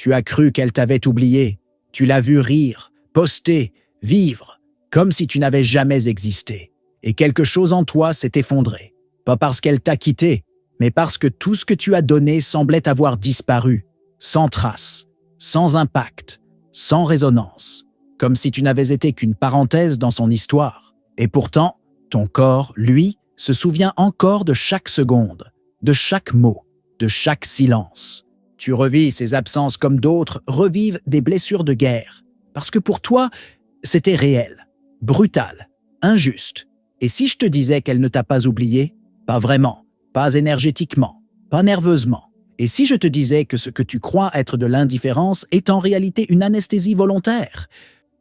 Tu as cru qu'elle t'avait oublié. Tu l'as vue rire, poster, vivre, comme si tu n'avais jamais existé. Et quelque chose en toi s'est effondré. Pas parce qu'elle t'a quitté, mais parce que tout ce que tu as donné semblait avoir disparu, sans trace, sans impact, sans résonance, comme si tu n'avais été qu'une parenthèse dans son histoire. Et pourtant, ton corps, lui, se souvient encore de chaque seconde, de chaque mot, de chaque silence. Tu revis ces absences comme d'autres revivent des blessures de guerre, parce que pour toi, c'était réel, brutal, injuste. Et si je te disais qu'elle ne t'a pas oublié, pas vraiment, pas énergétiquement, pas nerveusement. Et si je te disais que ce que tu crois être de l'indifférence est en réalité une anesthésie volontaire,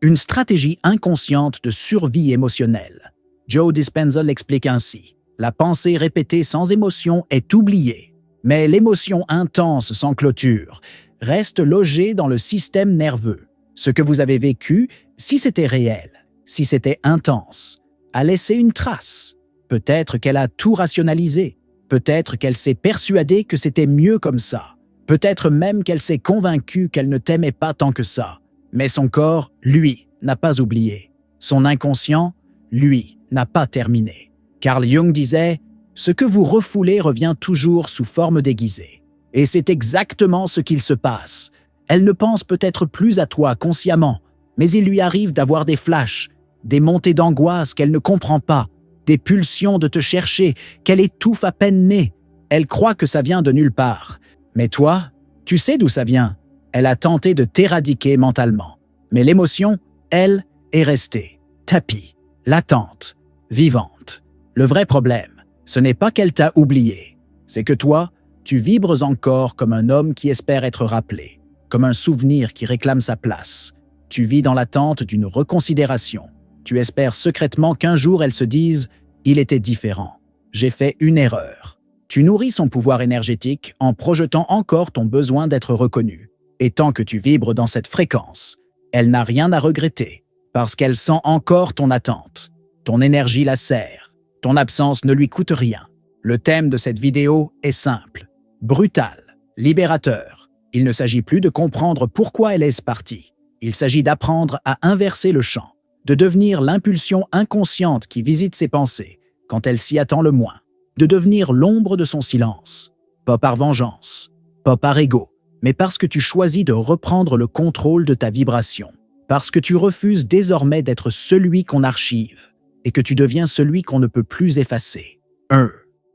une stratégie inconsciente de survie émotionnelle. Joe Dispenza l'explique ainsi. La pensée répétée sans émotion est oubliée, mais l'émotion intense sans clôture reste logée dans le système nerveux. Ce que vous avez vécu, si c'était réel, si c'était intense, a laissé une trace. Peut-être qu'elle a tout rationalisé. Peut-être qu'elle s'est persuadée que c'était mieux comme ça. Peut-être même qu'elle s'est convaincue qu'elle ne t'aimait pas tant que ça. Mais son corps, lui, n'a pas oublié. Son inconscient, lui, n'a pas terminé. Carl Jung disait « Ce que vous refoulez revient toujours sous forme déguisée. » Et c'est exactement ce qu'il se passe. Elle ne pense peut-être plus à toi consciemment, mais il lui arrive d'avoir des flashs, des montées d'angoisse qu'elle ne comprend pas, des pulsions de te chercher, qu'elle étouffe à peine née. Elle croit que ça vient de nulle part. Mais toi, tu sais d'où ça vient. Elle a tenté de t'éradiquer mentalement. Mais l'émotion, elle, est restée, tapie, latente, vivante. Le vrai problème, ce n'est pas qu'elle t'a oublié. C'est que toi, tu vibres encore comme un homme qui espère être rappelé, comme un souvenir qui réclame sa place. Tu vis dans l'attente d'une reconsidération. Tu espères secrètement qu'un jour elle se dise « Il était différent. J'ai fait une erreur. » Tu nourris son pouvoir énergétique en projetant encore ton besoin d'être reconnu. Et tant que tu vibres dans cette fréquence, elle n'a rien à regretter parce qu'elle sent encore ton attente. Ton énergie la sert. Ton absence ne lui coûte rien. Le thème de cette vidéo est simple, brutal, libérateur. Il ne s'agit plus de comprendre pourquoi elle est partie. Il s'agit d'apprendre à inverser le champ, de devenir l'impulsion inconsciente qui visite ses pensées quand elle s'y attend le moins, de devenir l'ombre de son silence, pas par vengeance, pas par ego, mais parce que tu choisis de reprendre le contrôle de ta vibration, parce que tu refuses désormais d'être celui qu'on archive et que tu deviens celui qu'on ne peut plus effacer.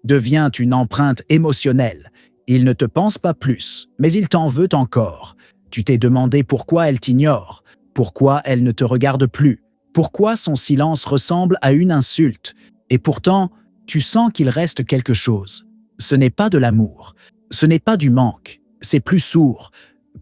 Devient une empreinte émotionnelle. Il ne te pense pas plus, mais il t'en veut encore. Tu t'es demandé pourquoi elle t'ignore, pourquoi elle ne te regarde plus, pourquoi son silence ressemble à une insulte. Et pourtant, tu sens qu'il reste quelque chose. Ce n'est pas de l'amour, ce n'est pas du manque, c'est plus sourd,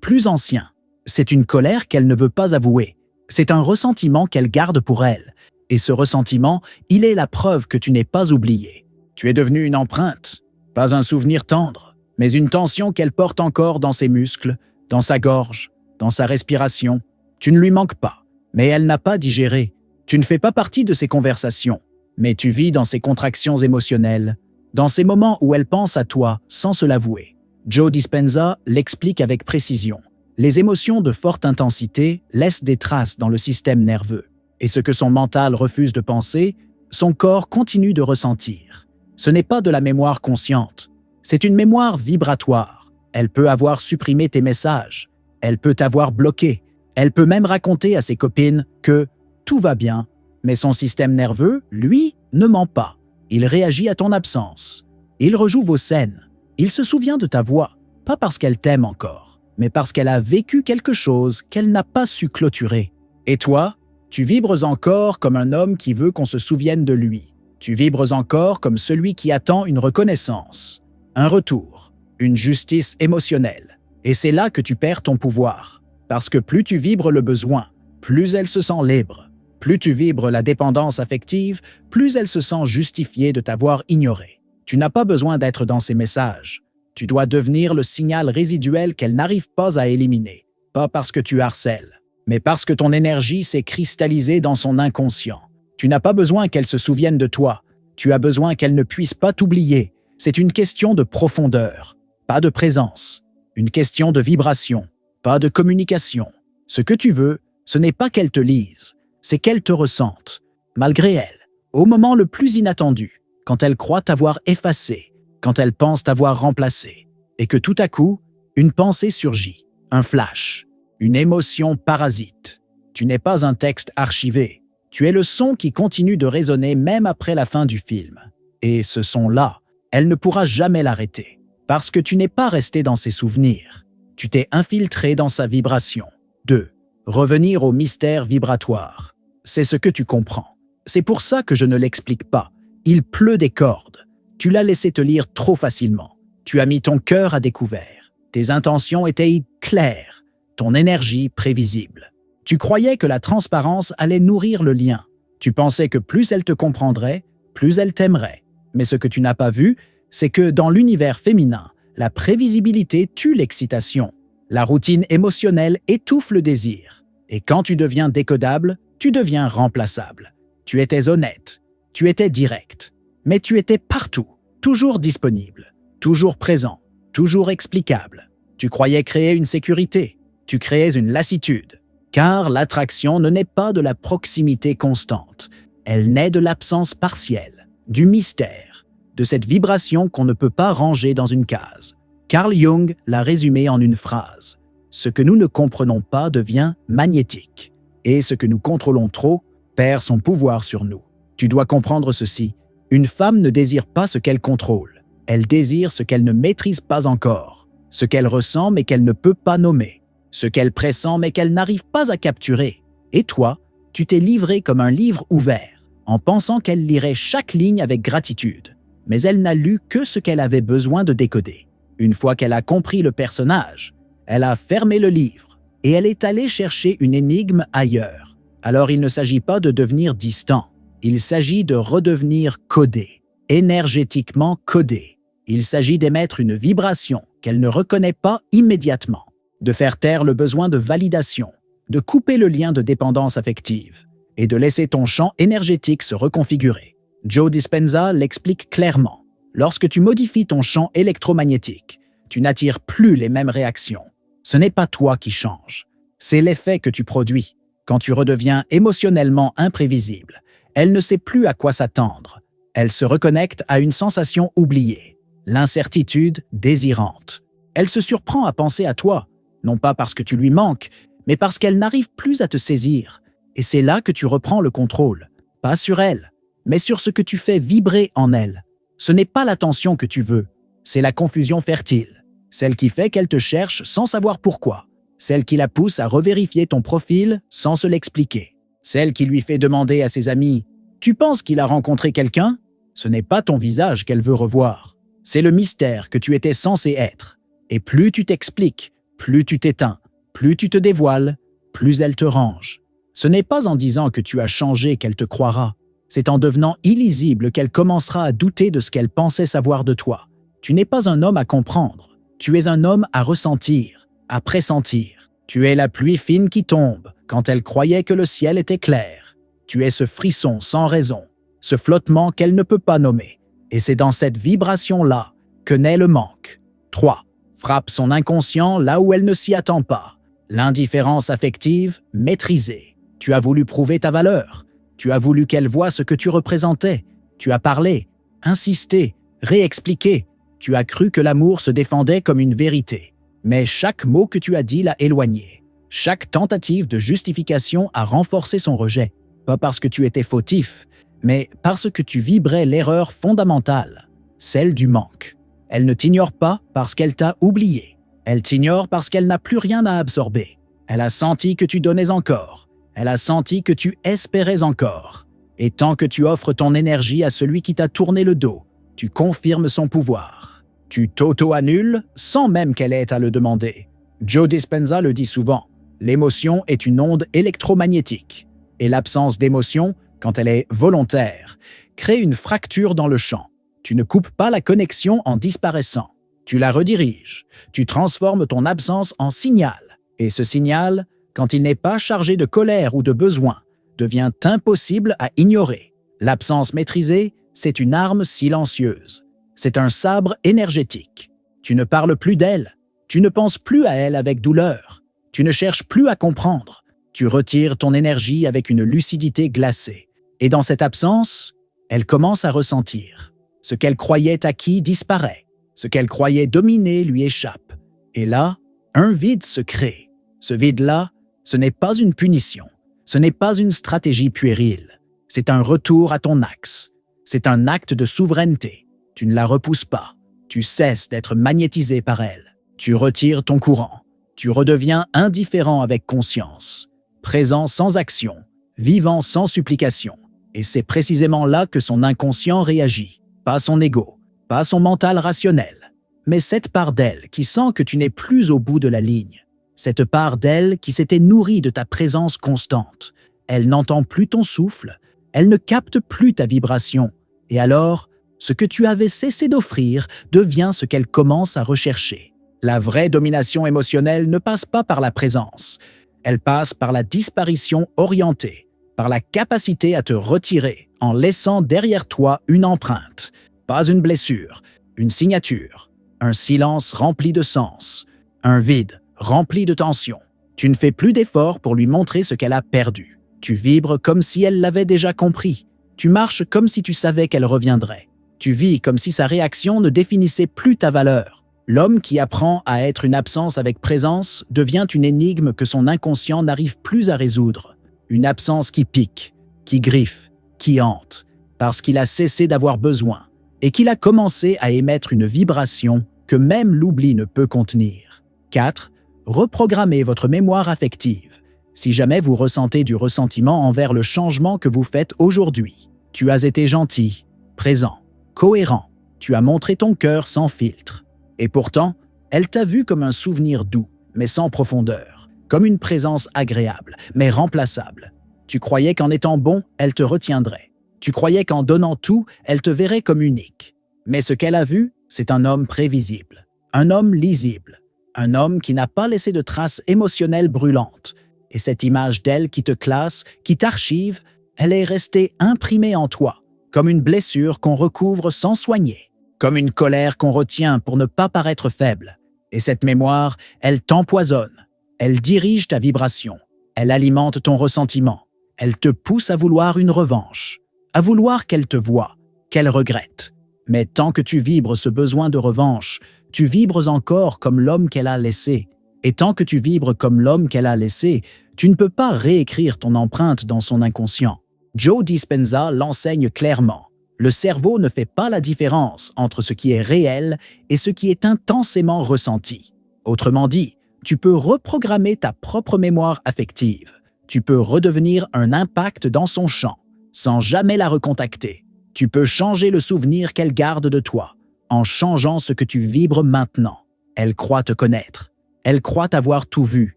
plus ancien. C'est une colère qu'elle ne veut pas avouer. C'est un ressentiment qu'elle garde pour elle. Et ce ressentiment, il est la preuve que tu n'es pas oublié. Tu es devenu une empreinte, pas un souvenir tendre, mais une tension qu'elle porte encore dans ses muscles, dans sa gorge, dans sa respiration. Tu ne lui manques pas, mais elle n'a pas digéré. Tu ne fais pas partie de ses conversations, mais tu vis dans ses contractions émotionnelles, dans ces moments où elle pense à toi sans se l'avouer. Joe Dispenza l'explique avec précision. Les émotions de forte intensité laissent des traces dans le système nerveux. Et ce que son mental refuse de penser, son corps continue de ressentir. Ce n'est pas de la mémoire consciente, c'est une mémoire vibratoire. Elle peut avoir supprimé tes messages, elle peut t'avoir bloqué, elle peut même raconter à ses copines que tout va bien, mais son système nerveux, lui, ne ment pas. Il réagit à ton absence. Il rejoue vos scènes. Il se souvient de ta voix, pas parce qu'elle t'aime encore, mais parce qu'elle a vécu quelque chose qu'elle n'a pas su clôturer. Et toi, tu vibres encore comme un homme qui veut qu'on se souvienne de lui. Tu vibres encore comme celui qui attend une reconnaissance, un retour, une justice émotionnelle. Et c'est là que tu perds ton pouvoir. Parce que plus tu vibres le besoin, plus elle se sent libre. Plus tu vibres la dépendance affective, plus elle se sent justifiée de t'avoir ignoré. Tu n'as pas besoin d'être dans ses messages. Tu dois devenir le signal résiduel qu'elle n'arrive pas à éliminer. Pas parce que tu harcèles, mais parce que ton énergie s'est cristallisée dans son inconscient. Tu n'as pas besoin qu'elle se souvienne de toi. Tu as besoin qu'elle ne puisse pas t'oublier. C'est une question de profondeur, pas de présence. Une question de vibration, pas de communication. Ce que tu veux, ce n'est pas qu'elle te lise, c'est qu'elle te ressente, malgré elle, au moment le plus inattendu, quand elle croit t'avoir effacé, quand elle pense t'avoir remplacé, et que tout à coup, une pensée surgit, un flash, une émotion parasite. Tu n'es pas un texte archivé, tu es le son qui continue de résonner même après la fin du film. Et ce son-là, elle ne pourra jamais l'arrêter, parce que tu n'es pas resté dans ses souvenirs, tu t'es infiltré dans sa vibration. 2. Revenir au mystère vibratoire. C'est ce que tu comprends. C'est pour ça que je ne l'explique pas. Il pleut des cordes. Tu l'as laissé te lire trop facilement. Tu as mis ton cœur à découvert. Tes intentions étaient claires, ton énergie prévisible. Tu croyais que la transparence allait nourrir le lien. Tu pensais que plus elle te comprendrait, plus elle t'aimerait. Mais ce que tu n'as pas vu, c'est que dans l'univers féminin, la prévisibilité tue l'excitation. La routine émotionnelle étouffe le désir. Et quand tu deviens décodable, tu deviens remplaçable. Tu étais honnête, tu étais direct, mais tu étais partout, toujours disponible, toujours présent, toujours explicable. Tu croyais créer une sécurité, tu créais une lassitude. Car l'attraction ne naît pas de la proximité constante, elle naît de l'absence partielle, du mystère, de cette vibration qu'on ne peut pas ranger dans une case. Carl Jung l'a résumé en une phrase. Ce que nous ne comprenons pas devient magnétique, et ce que nous contrôlons trop perd son pouvoir sur nous. Tu dois comprendre ceci. Une femme ne désire pas ce qu'elle contrôle. Elle désire ce qu'elle ne maîtrise pas encore, ce qu'elle ressent mais qu'elle ne peut pas nommer, ce qu'elle pressent mais qu'elle n'arrive pas à capturer. Et toi, tu t'es livré comme un livre ouvert, en pensant qu'elle lirait chaque ligne avec gratitude. Mais elle n'a lu que ce qu'elle avait besoin de décoder. Une fois qu'elle a compris le personnage, elle a fermé le livre et elle est allée chercher une énigme ailleurs. Alors il ne s'agit pas de devenir distant, il s'agit de redevenir codé, énergétiquement codé. Il s'agit d'émettre une vibration qu'elle ne reconnaît pas immédiatement, de faire taire le besoin de validation, de couper le lien de dépendance affective et de laisser ton champ énergétique se reconfigurer. Joe Dispenza l'explique clairement. Lorsque tu modifies ton champ électromagnétique, tu n'attires plus les mêmes réactions. Ce n'est pas toi qui changes, c'est l'effet que tu produis. Quand tu redeviens émotionnellement imprévisible, elle ne sait plus à quoi s'attendre. Elle se reconnecte à une sensation oubliée, l'incertitude désirante. Elle se surprend à penser à toi, non pas parce que tu lui manques, mais parce qu'elle n'arrive plus à te saisir. Et c'est là que tu reprends le contrôle, pas sur elle, mais sur ce que tu fais vibrer en elle. Ce n'est pas l'attention que tu veux, c'est la confusion fertile, celle qui fait qu'elle te cherche sans savoir pourquoi, celle qui la pousse à revérifier ton profil sans se l'expliquer, celle qui lui fait demander à ses amis « Tu penses qu'il a rencontré quelqu'un ?» Ce n'est pas ton visage qu'elle veut revoir, c'est le mystère que tu étais censé être. Et plus tu t'expliques, plus tu t'éteins, plus tu te dévoiles, plus elle te range. Ce n'est pas en disant que tu as changé qu'elle te croira, c'est en devenant illisible qu'elle commencera à douter de ce qu'elle pensait savoir de toi. Tu n'es pas un homme à comprendre, tu es un homme à ressentir, à pressentir. Tu es la pluie fine qui tombe quand elle croyait que le ciel était clair. Tu es ce frisson sans raison, ce flottement qu'elle ne peut pas nommer. Et c'est dans cette vibration-là que naît le manque. 3. Frappe son inconscient là où elle ne s'y attend pas. L'indifférence affective maîtrisée. Tu as voulu prouver ta valeur. Tu as voulu qu'elle voie ce que tu représentais. Tu as parlé, insisté, réexpliqué. Tu as cru que l'amour se défendait comme une vérité. Mais chaque mot que tu as dit l'a éloigné. Chaque tentative de justification a renforcé son rejet. Pas parce que tu étais fautif, mais parce que tu vibrais l'erreur fondamentale, celle du manque. Elle ne t'ignore pas parce qu'elle t'a oublié. Elle t'ignore parce qu'elle n'a plus rien à absorber. Elle a senti que tu donnais encore. Elle a senti que tu espérais encore. Et tant que tu offres ton énergie à celui qui t'a tourné le dos, tu confirmes son pouvoir. Tu t'auto-annules sans même qu'elle ait à le demander. Joe Dispenza le dit souvent, l'émotion est une onde électromagnétique. Et l'absence d'émotion, quand elle est volontaire, crée une fracture dans le champ. Tu ne coupes pas la connexion en disparaissant. Tu la rediriges. Tu transformes ton absence en signal. Et ce signal, quand il n'est pas chargé de colère ou de besoin, devient impossible à ignorer. L'absence maîtrisée, c'est une arme silencieuse. C'est un sabre énergétique. Tu ne parles plus d'elle. Tu ne penses plus à elle avec douleur. Tu ne cherches plus à comprendre. Tu retires ton énergie avec une lucidité glacée. Et dans cette absence, elle commence à ressentir. Ce qu'elle croyait acquis disparaît. Ce qu'elle croyait dominer lui échappe. Et là, un vide se crée. Ce vide-là, ce n'est pas une punition. Ce n'est pas une stratégie puérile. C'est un retour à ton axe. C'est un acte de souveraineté. Tu ne la repousses pas. Tu cesses d'être magnétisé par elle. Tu retires ton courant. Tu redeviens indifférent avec conscience. Présent sans action. Vivant sans supplication. Et c'est précisément là que son inconscient réagit. Pas son ego, pas son mental rationnel, mais cette part d'elle qui sent que tu n'es plus au bout de la ligne. Cette part d'elle qui s'était nourrie de ta présence constante. Elle n'entend plus ton souffle, elle ne capte plus ta vibration. Et alors, ce que tu avais cessé d'offrir devient ce qu'elle commence à rechercher. La vraie domination émotionnelle ne passe pas par la présence. Elle passe par la disparition orientée, par la capacité à te retirer en laissant derrière toi une empreinte. Pas une blessure, une signature, un silence rempli de sens, un vide rempli de tension. Tu ne fais plus d'efforts pour lui montrer ce qu'elle a perdu. Tu vibres comme si elle l'avait déjà compris. Tu marches comme si tu savais qu'elle reviendrait. Tu vis comme si sa réaction ne définissait plus ta valeur. L'homme qui apprend à être une absence avec présence devient une énigme que son inconscient n'arrive plus à résoudre. Une absence qui pique, qui griffe, qui hante, parce qu'il a cessé d'avoir besoin et qu'il a commencé à émettre une vibration que même l'oubli ne peut contenir. 4. Reprogrammez votre mémoire affective. Si jamais vous ressentez du ressentiment envers le changement que vous faites aujourd'hui, tu as été gentil, présent, cohérent, tu as montré ton cœur sans filtre. Et pourtant, elle t'a vu comme un souvenir doux, mais sans profondeur, comme une présence agréable, mais remplaçable. Tu croyais qu'en étant bon, elle te retiendrait. Tu croyais qu'en donnant tout, elle te verrait comme unique. Mais ce qu'elle a vu, c'est un homme prévisible, un homme lisible, un homme qui n'a pas laissé de traces émotionnelles brûlantes. Et cette image d'elle qui te classe, qui t'archive, elle est restée imprimée en toi, comme une blessure qu'on recouvre sans soigner, comme une colère qu'on retient pour ne pas paraître faible. Et cette mémoire, elle t'empoisonne, elle dirige ta vibration, elle alimente ton ressentiment, elle te pousse à vouloir une revanche, à vouloir qu'elle te voie, qu'elle regrette. Mais tant que tu vibres ce besoin de revanche, tu vibres encore comme l'homme qu'elle a laissé. Et tant que tu vibres comme l'homme qu'elle a laissé, tu ne peux pas réécrire ton empreinte dans son inconscient. Joe Dispenza l'enseigne clairement. Le cerveau ne fait pas la différence entre ce qui est réel et ce qui est intensément ressenti. Autrement dit, tu peux reprogrammer ta propre mémoire affective. Tu peux redevenir un impact dans son champ, sans jamais la recontacter. Tu peux changer le souvenir qu'elle garde de toi, en changeant ce que tu vibres maintenant. Elle croit te connaître. Elle croit avoir tout vu,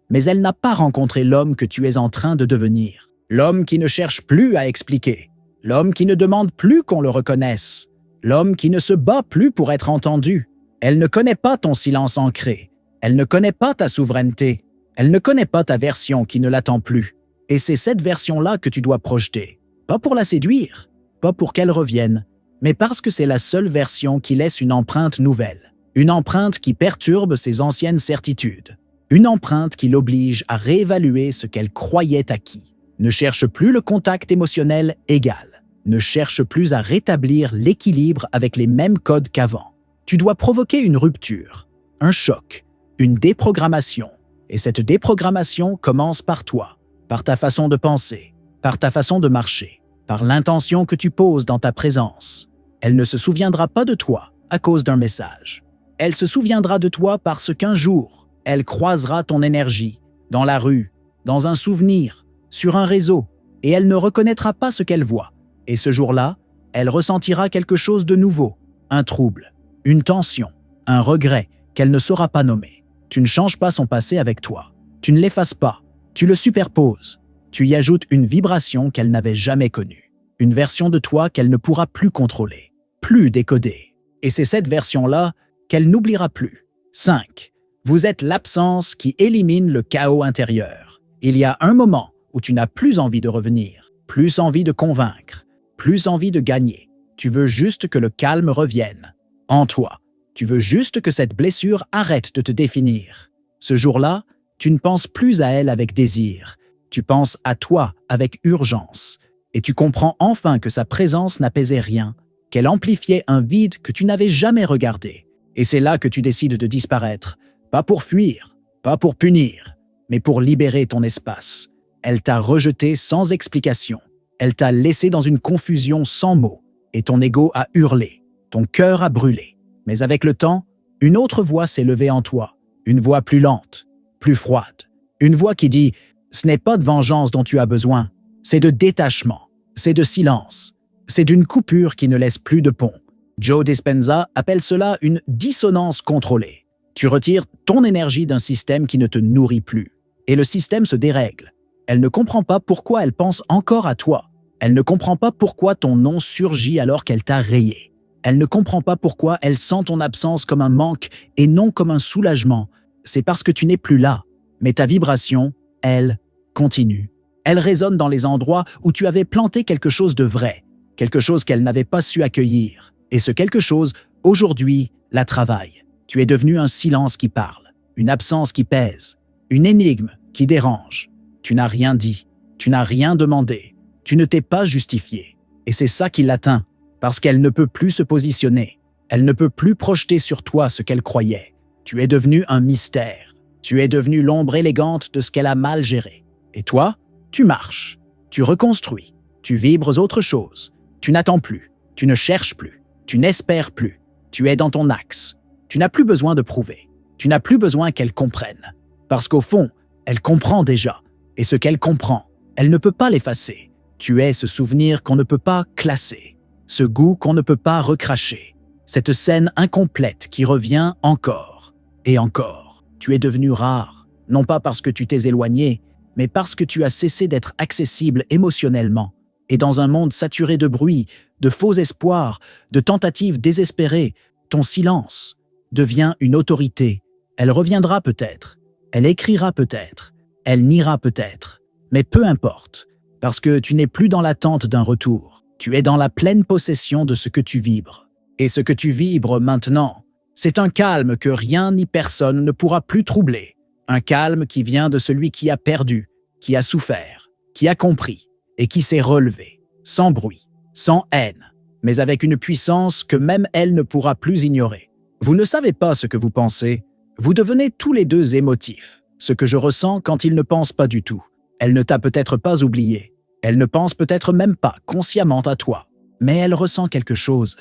mais elle n'a pas rencontré l'homme que tu es en train de devenir. L'homme qui ne cherche plus à expliquer. L'homme qui ne demande plus qu'on le reconnaisse. L'homme qui ne se bat plus pour être entendu. Elle ne connaît pas ton silence ancré. Elle ne connaît pas ta souveraineté. Elle ne connaît pas ta version qui ne l'attend plus. Et c'est cette version-là que tu dois projeter. Pas pour la séduire, pas pour qu'elle revienne, mais parce que c'est la seule version qui laisse une empreinte nouvelle. Une empreinte qui perturbe ses anciennes certitudes. Une empreinte qui l'oblige à réévaluer ce qu'elle croyait acquis. Ne cherche plus le contact émotionnel égal. Ne cherche plus à rétablir l'équilibre avec les mêmes codes qu'avant. Tu dois provoquer une rupture, un choc, une déprogrammation. Et cette déprogrammation commence par toi, par ta façon de penser, par ta façon de marcher, par l'intention que tu poses dans ta présence. Elle ne se souviendra pas de toi à cause d'un message. Elle se souviendra de toi parce qu'un jour, elle croisera ton énergie, dans la rue, dans un souvenir, sur un réseau, et elle ne reconnaîtra pas ce qu'elle voit. Et ce jour-là, elle ressentira quelque chose de nouveau, un trouble, une tension, un regret qu'elle ne saura pas nommer. Tu ne changes pas son passé avec toi. Tu ne l'effaces pas. Tu le superposes. Tu y ajoutes une vibration qu'elle n'avait jamais connue. Une version de toi qu'elle ne pourra plus contrôler, plus décoder. Et c'est cette version-là qu'elle n'oubliera plus. 5. Vous êtes l'absence qui élimine le chaos intérieur. Il y a un moment où tu n'as plus envie de revenir, plus envie de convaincre, plus envie de gagner. Tu veux juste que le calme revienne en toi. Tu veux juste que cette blessure arrête de te définir. Ce jour-là, tu Tu ne penses plus à elle avec désir, tu penses à toi avec urgence, et tu comprends enfin que sa présence n'apaisait rien, qu'elle amplifiait un vide que tu n'avais jamais regardé. Et c'est là que tu décides de disparaître, pas pour fuir, pas pour punir, mais pour libérer ton espace. Elle t'a rejeté sans explication, elle t'a laissé dans une confusion sans mots, et ton ego a hurlé, ton cœur a brûlé. Mais avec le temps, une autre voix s'est levée en toi, une voix plus lente, plus froide, une voix qui dit « Ce n'est pas de vengeance dont tu as besoin, c'est de détachement, c'est de silence, c'est d'une coupure qui ne laisse plus de pont. » Joe Dispenza appelle cela une dissonance contrôlée. Tu retires ton énergie d'un système qui ne te nourrit plus, et le système se dérègle. Elle ne comprend pas pourquoi elle pense encore à toi. Elle ne comprend pas pourquoi ton nom surgit alors qu'elle t'a rayé. Elle ne comprend pas pourquoi elle sent ton absence comme un manque et non comme un soulagement. C'est parce que tu n'es plus là. Mais ta vibration, elle, continue. Elle résonne dans les endroits où tu avais planté quelque chose de vrai, quelque chose qu'elle n'avait pas su accueillir. Et ce quelque chose, aujourd'hui, la travaille. Tu es devenu un silence qui parle, une absence qui pèse, une énigme qui dérange. Tu n'as rien dit, tu n'as rien demandé, tu ne t'es pas justifié. Et c'est ça qui l'atteint, parce qu'elle ne peut plus se positionner. Elle ne peut plus projeter sur toi ce qu'elle croyait. Tu es devenu un mystère. Tu es devenu l'ombre élégante de ce qu'elle a mal géré. Et toi, tu marches, tu reconstruis, tu vibres autre chose. Tu n'attends plus, tu ne cherches plus, tu n'espères plus. Tu es dans ton axe. Tu n'as plus besoin de prouver. Tu n'as plus besoin qu'elle comprenne. Parce qu'au fond, elle comprend déjà. Et ce qu'elle comprend, elle ne peut pas l'effacer. Tu es ce souvenir qu'on ne peut pas classer. Ce goût qu'on ne peut pas recracher. Cette scène incomplète qui revient encore et encore. Tu es devenu rare, non pas parce que tu t'es éloigné, mais parce que tu as cessé d'être accessible émotionnellement. Et dans un monde saturé de bruit, de faux espoirs, de tentatives désespérées, ton silence devient une autorité. Elle reviendra peut-être, elle écrira peut-être, elle niera peut-être, mais peu importe, parce que tu n'es plus dans l'attente d'un retour. Tu es dans la pleine possession de ce que tu vibres. Et ce que tu vibres maintenant, c'est un calme que rien ni personne ne pourra plus troubler. Un calme qui vient de celui qui a perdu, qui a souffert, qui a compris et qui s'est relevé, sans bruit, sans haine, mais avec une puissance que même elle ne pourra plus ignorer. Vous ne savez pas ce que vous pensez. Vous devenez tous les deux émotifs, ce que je ressens quand il ne pense pas du tout. Elle ne t'a peut-être pas oublié. Elle ne pense peut-être même pas consciemment à toi. Mais elle ressent quelque chose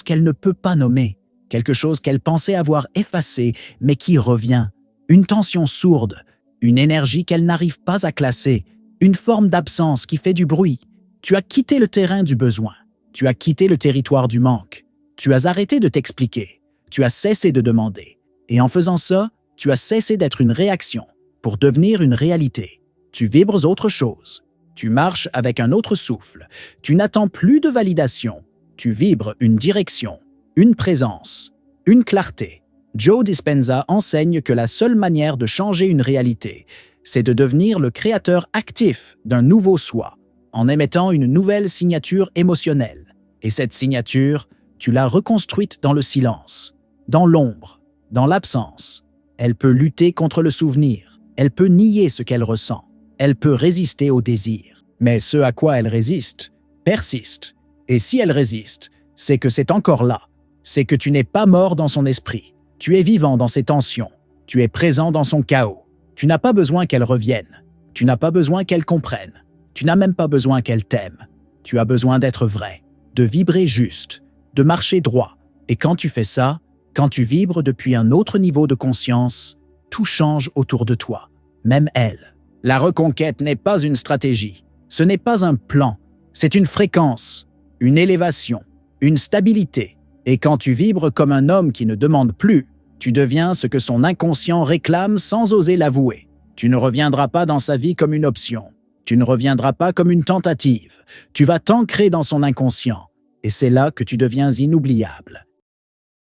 qu'elle ne peut pas nommer, quelque chose qu'elle pensait avoir effacé, mais qui revient. Une tension sourde, une énergie qu'elle n'arrive pas à classer, une forme d'absence qui fait du bruit. Tu as quitté le terrain du besoin. Tu as quitté le territoire du manque. Tu as arrêté de t'expliquer. Tu as cessé de demander. Et en faisant ça, tu as cessé d'être une réaction pour devenir une réalité. Tu vibres autre chose. Tu marches avec un autre souffle. Tu n'attends plus de validation. Tu vibres une direction, une présence, une clarté. Joe Dispenza enseigne que la seule manière de changer une réalité, c'est de devenir le créateur actif d'un nouveau soi, en émettant une nouvelle signature émotionnelle. Et cette signature, tu l'as reconstruite dans le silence, dans l'ombre, dans l'absence. Elle peut lutter contre le souvenir, elle peut nier ce qu'elle ressent, elle peut résister au désir. Mais ce à quoi elle résiste, persiste. Et si elle résiste, c'est que c'est encore là, c'est que tu n'es pas mort dans son esprit. Tu es vivant dans ses tensions, tu es présent dans son chaos. Tu n'as pas besoin qu'elle revienne, tu n'as pas besoin qu'elle comprenne, tu n'as même pas besoin qu'elle t'aime. Tu as besoin d'être vrai, de vibrer juste, de marcher droit. Et quand tu fais ça, quand tu vibres depuis un autre niveau de conscience, tout change autour de toi, même elle. La reconquête n'est pas une stratégie, ce n'est pas un plan, c'est une fréquence, une élévation, une stabilité. Et quand tu vibres comme un homme qui ne demande plus, tu deviens ce que son inconscient réclame sans oser l'avouer. Tu ne reviendras pas dans sa vie comme une option. Tu ne reviendras pas comme une tentative. Tu vas t'ancrer dans son inconscient. Et c'est là que tu deviens inoubliable.